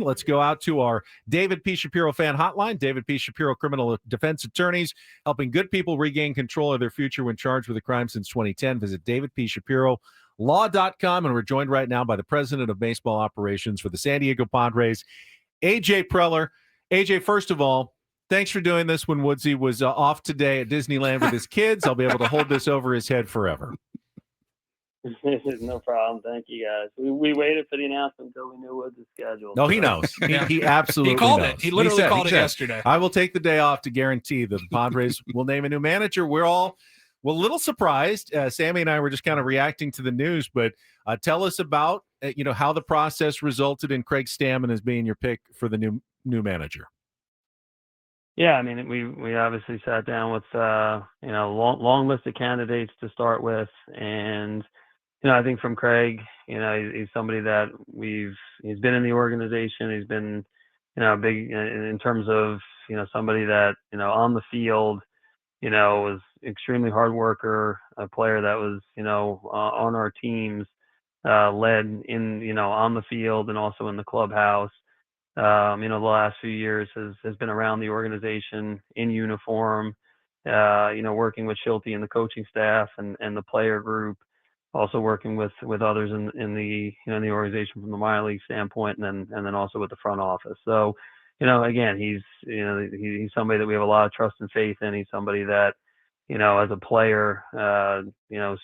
Let's go out to our David P. Shapiro fan hotline. David P. Shapiro, criminal defense attorneys, helping good people regain control of their future when charged with a crime since 2010. Visit davidpshapirolaw.com. And we're joined right now by the president of baseball operations for the San Diego Padres, AJ Preller. AJ, first of all, thanks for doing this when Woodsy was off today at Disneyland with his kids. I'll be able to hold this over his head forever. No problem. Thank you, guys. We waited for the announcement until we knew what the schedule. No, he knows. He absolutely called knows. it. He literally called it yesterday. I will take the day off to guarantee that the Padres will name a new manager. We're a little surprised. Sammy and I were just kind of reacting to the news, but tell us about how the process resulted in Craig Stammen as being your pick for the new manager. Yeah, I mean, we obviously sat down with long list of candidates to start with, and I think from Craig, he's somebody that he's been in the organization. He's been, big in terms of, somebody that, on the field, was extremely hard worker, a player that was, on our teams, led in, on the field and also in the clubhouse. The last few years has been around the organization in uniform, working with Schulte and the coaching staff and the player group. Also working with others in the in the organization from the minor league standpoint, and then also with the front office. So, again, he's somebody that we have a lot of trust and faith in. He's somebody that, as a player,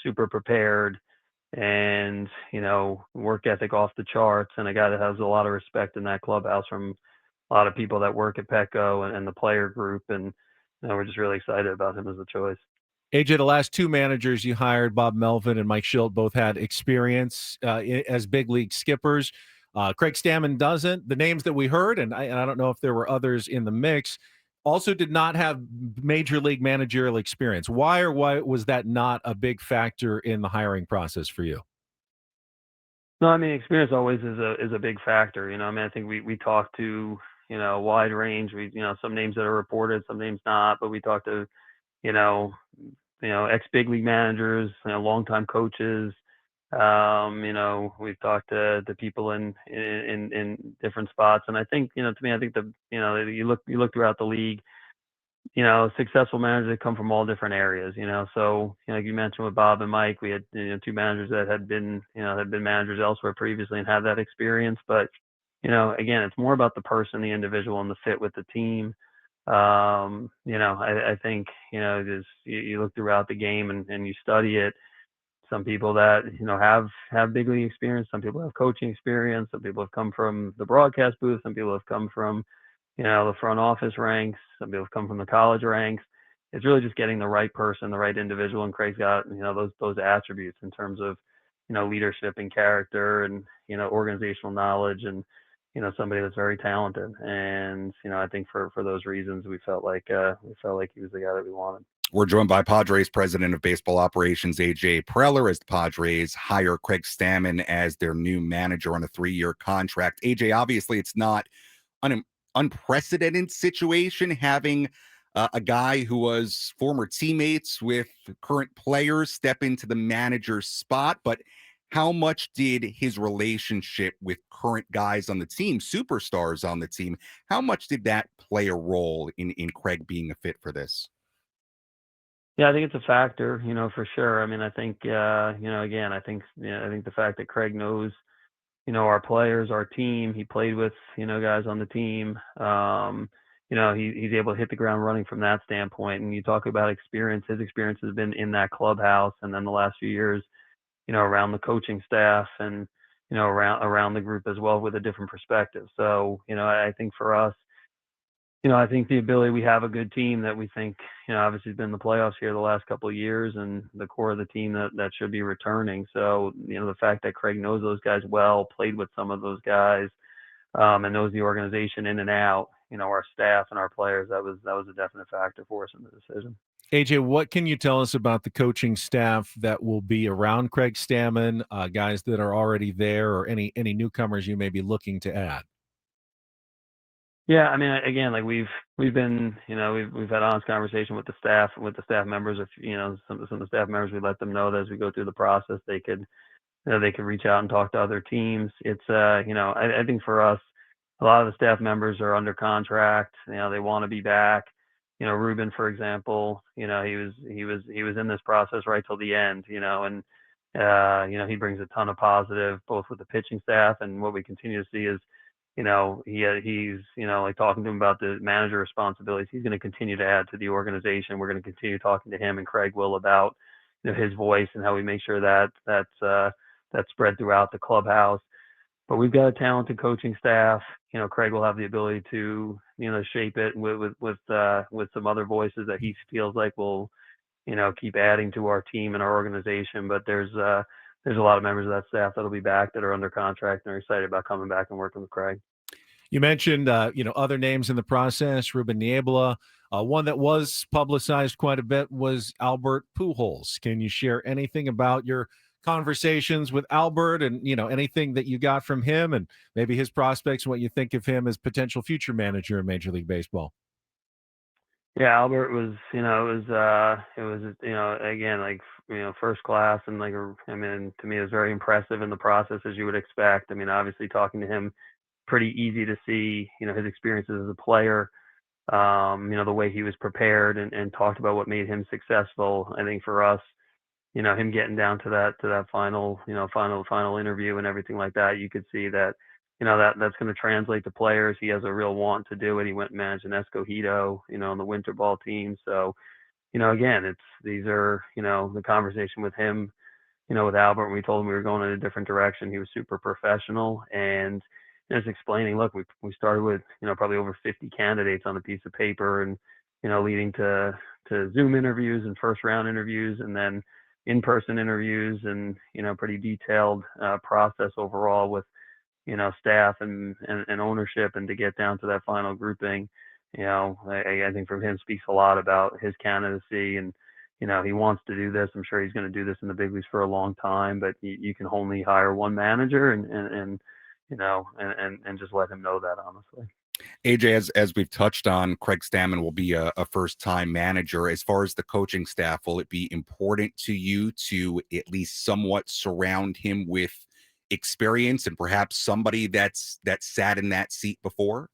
super prepared and work ethic off the charts, and a guy that has a lot of respect in that clubhouse from a lot of people that work at Petco and the player group, and we're just really excited about him as a choice. AJ, the last two managers you hired, Bob Melvin and Mike Schilt, both had experience as big league skippers. Craig Stammen doesn't. The names that we heard, and I don't know if there were others in the mix, also did not have major league managerial experience. Why was that not a big factor in the hiring process for you? No, I mean, experience always is a big factor. I think we talked to, a wide range. We, some names that are reported, some names not, but we talked to, ex-big league managers, longtime coaches. We've talked to people in different spots, and I think, to me, I think you look throughout the league, successful managers that come from all different areas. So like you mentioned with Bob and Mike, we had two managers that had been managers elsewhere previously and had that experience. But again, it's more about the person, the individual, and the fit with the team. I think, you look throughout the game and you study it. Some people that, have big league experience, some people have coaching experience, some people have come from the broadcast booth, some people have come from, the front office ranks, some people have come from the college ranks. It's really just getting the right person, the right individual, and Craig's got, those attributes in terms of, leadership and character and, organizational knowledge and, somebody that's very talented. And, I think for those reasons, we felt like he was the guy that we wanted. We're joined by Padres President of Baseball Operations, AJ Preller, as the Padres hire Craig Stammen as their new manager on a 3-year contract. AJ, obviously it's not an unprecedented situation having a guy who was former teammates with current players step into the manager's spot, but how much did his relationship with current guys on the team, superstars on the team, how much did that play a role in Craig being a fit for this? Yeah, I think it's a factor, for sure. I mean, I think, again, I think the fact that Craig knows, our players, our team, he played with, guys on the team, he's able to hit the ground running from that standpoint. And you talk about experience, his experience has been in that clubhouse. And then the last few years, around the coaching staff and, around the group as well with a different perspective. So, I think for us, I think the ability, we have a good team that we think, obviously has been in the playoffs here the last couple of years and the core of the team that should be returning. So, the fact that Craig knows those guys well, played with some of those guys, and knows the organization in and out, our staff and our players, that was a definite factor for us in the decision. AJ, what can you tell us about the coaching staff that will be around Craig Stammen, guys that are already there, or any newcomers you may be looking to add? Yeah, I mean, again, like we've been, we've had honest conversation with the staff members. If some of the staff members, we let them know that as we go through the process, they could reach out and talk to other teams. It's I think for us, a lot of the staff members are under contract. They want to be back. Ruben, for example, he was in this process right till the end, and he brings a ton of positive, both with the pitching staff, and what we continue to see is, he's, like talking to him about the manager responsibilities. He's going to continue to add to the organization. We're going to continue talking to him and Craig will about, his voice and how we make sure that that's spread throughout the clubhouse. But we've got a talented coaching staff. Craig will have the ability to, shape it with some other voices that he feels like will, keep adding to our team and our organization. But there's a lot of members of that staff that'll be back that are under contract and are excited about coming back and working with Craig. You mentioned, other names in the process, Ruben Niebla. One that was publicized quite a bit was Albert Pujols. Can you share anything about your conversations with Albert and, anything that you got from him and maybe his prospects and what you think of him as potential future manager in Major League Baseball? Yeah, Albert was, again, like, first class and to me, it was very impressive in the process, as you would expect. Obviously talking to him, pretty easy to see, his experiences as a player, the way he was prepared and talked about what made him successful. I think for us, him getting down to that final interview and everything like that, you could see that, that's going to translate to players. He has a real want to do it. He went and managed an Escogido, on the winter ball team. So, again, these are, the conversation with him, with Albert, when we told him we were going in a different direction, he was super professional and just explaining, look, we started with, probably over 50 candidates on a piece of paper and, leading to Zoom interviews and first round interviews and then in-person interviews and, pretty detailed process overall with, staff and ownership, and to get down to that final grouping, I think from him speaks a lot about his candidacy and, he wants to do this. I'm sure he's going to do this in the big leagues for a long time, but you can only hire one manager and just let him know that, honestly. AJ, as we've touched on, Craig Stammen will be a first-time manager. As far as the coaching staff, will it be important to you to at least somewhat surround him with experience and perhaps somebody that's sat in that seat before?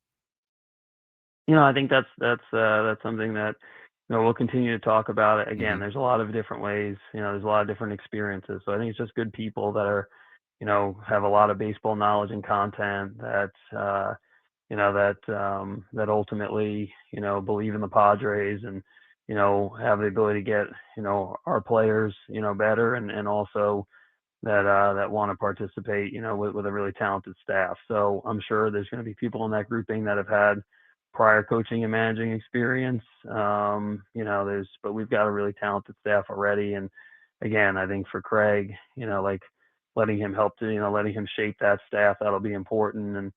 I think that's something that we'll continue to talk about. It again. There's a lot of different ways. There's a lot of different experiences. So I think it's just good people that are, have a lot of baseball knowledge and content that that ultimately, believe in the Padres and, have the ability to get, our players, better and also that want to participate, with a really talented staff. So I'm sure there's going to be people in that grouping that have had prior coaching and managing experience. But we've got a really talented staff already. And again, I think for Craig, like letting him help to, letting him shape that staff, that'll be important. And,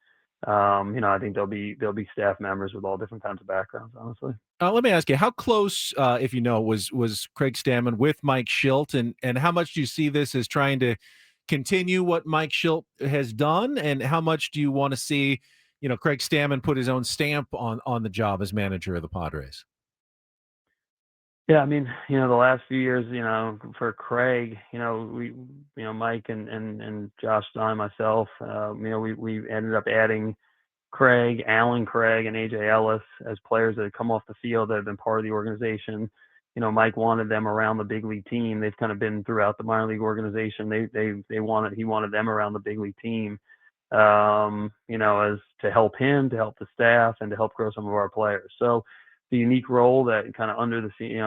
I think there'll be staff members with all different kinds of backgrounds, honestly. Let me ask you, how close, if you know, was Craig Stammen with Mike Schilt, and how much do you see this as trying to continue what Mike Schilt has done, and how much do you want to see, Craig Stammen put his own stamp on the job as manager of the Padres? Yeah, the last few years, for Craig, Mike and Josh Stein, myself, we ended up adding Craig, Alan Craig, and AJ Ellis as players that had come off the field that have been part of the organization. Mike wanted them around the big league team. They've kind of been throughout the minor league organization. He wanted them around the big league team, as to help him, to help the staff, and to help grow some of our players. So the unique role that kind of under the scene,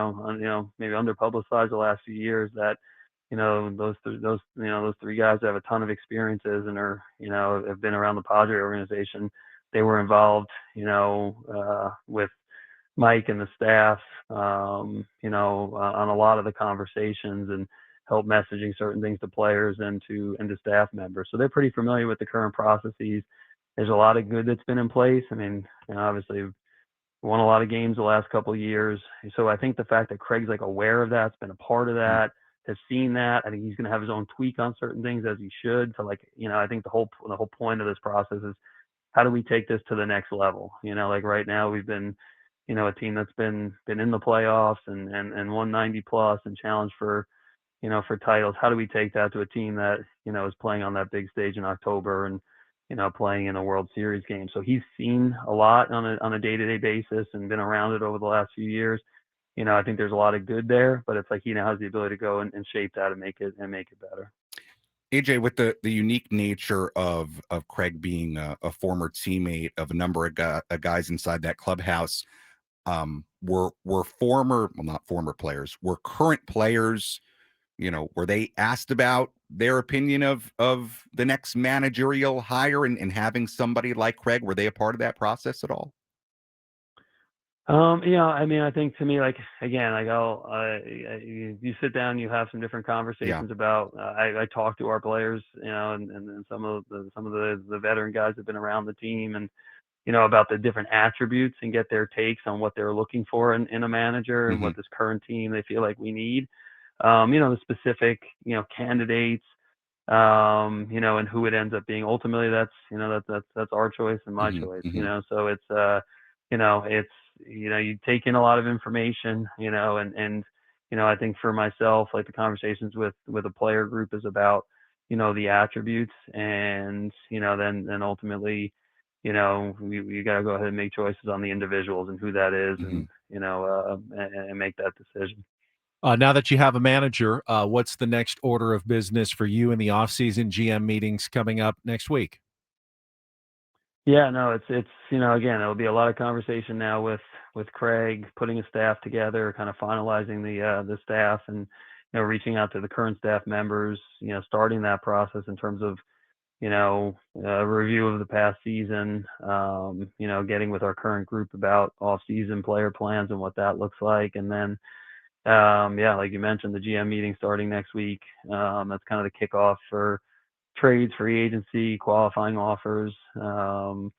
maybe under publicized the last few years, that those three guys have a ton of experiences and are have been around the Padre organization. They were involved with Mike and the staff on a lot of the conversations and help messaging certain things to players and to staff members. So they're pretty familiar with the current processes. There's a lot of good that's been in place. Obviously won a lot of games the last couple of years. So I think the fact that Craig's aware of that, has been a part of that, has seen that. I think he's going to have his own tweak on certain things, as he should. So I think the whole point of this process is, how do we take this to the next level? Right now we've been, a team that's been in the playoffs and won 90 plus and challenged for titles. How do we take that to a team that, is playing on that big stage in October and, playing in a World Series game. So he's seen a lot on a day-to-day basis and been around it over the last few years. I think there's a lot of good there, but it's like he now has the ability to go and shape that and make it better. AJ, with the unique nature of Craig being a former teammate of a number of guys inside that clubhouse, were former, well, not former players, were current players, were they asked about their opinion of the next managerial hire and having somebody like Craig? Were they a part of that process at all? I mean, I think to me, like, again, like you sit down, you have some different conversations about, I talk to our players, and some of the veteran guys have been around the team and, about the different attributes and get their takes on what they're looking for in a manager and what this current team they feel like we need. The specific, candidates, and who it ends up being. Ultimately, that's our choice and my choice, so it's, you take in a lot of information, and I think for myself, like the conversations with a player group is about, the attributes and, then ultimately, you got to go ahead and make choices on the individuals and who that is and, and make that decision. Now that you have a manager, what's the next order of business for you in the offseason GM meetings coming up next week? Yeah, no, it's again, it'll be a lot of conversation now with Craig, putting a staff together, kind of finalizing the staff and, reaching out to the current staff members, starting that process in terms of, a review of the past season, getting with our current group about off-season player plans and what that looks like. And then, like you mentioned, the GM meeting starting next week. That's kind of the kickoff for trades, free agency, qualifying offers. So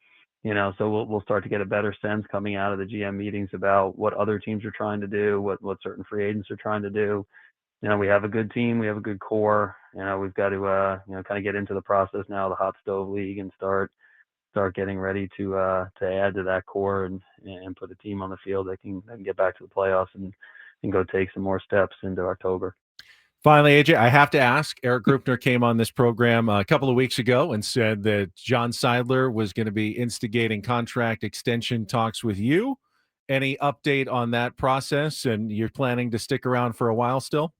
we'll start to get a better sense coming out of the GM meetings about what other teams are trying to do, what certain free agents are trying to do. We have a good team, we have a good core. We've got to kind of get into the process now, the hot stove league, and start getting ready to add to that core and put a team on the field that can get back to the playoffs and go take some more steps into October. Finally, AJ, I have to ask, Eric Grupner came on this program a couple of weeks ago and said that John Seidler was going to be instigating contract extension talks with you. Any update on that process? And you're planning to stick around for a while still?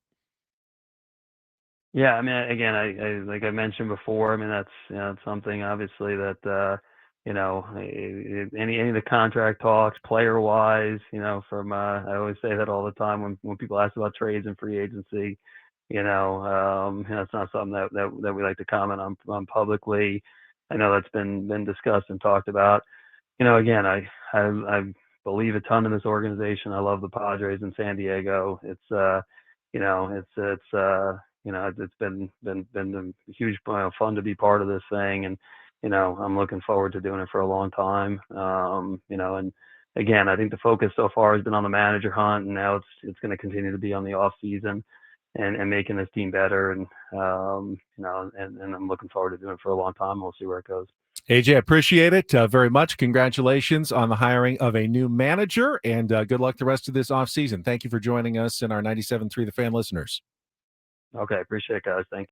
Yeah, I mean, again, I like I mentioned before, I mean, that's something obviously that any of the contract talks, player wise, from I always say that all the time when people ask about trades and free agency, it's not something that we like to comment on publicly. I know that's been discussed and talked about. Again, I believe a ton in this organization. I love the Padres in San Diego. It's it's been a huge fun to be part of this thing, and I'm looking forward to doing it for a long time. And again, I think the focus so far has been on the manager hunt, and now it's going to continue to be on the off season and making this team better. And and I'm looking forward to doing it for a long time. We'll see where it goes. AJ, appreciate it very much. Congratulations on the hiring of a new manager, and good luck the rest of this offseason. Thank you for joining us and our 97.3 The Fan listeners. Okay, appreciate it, guys. Thank you.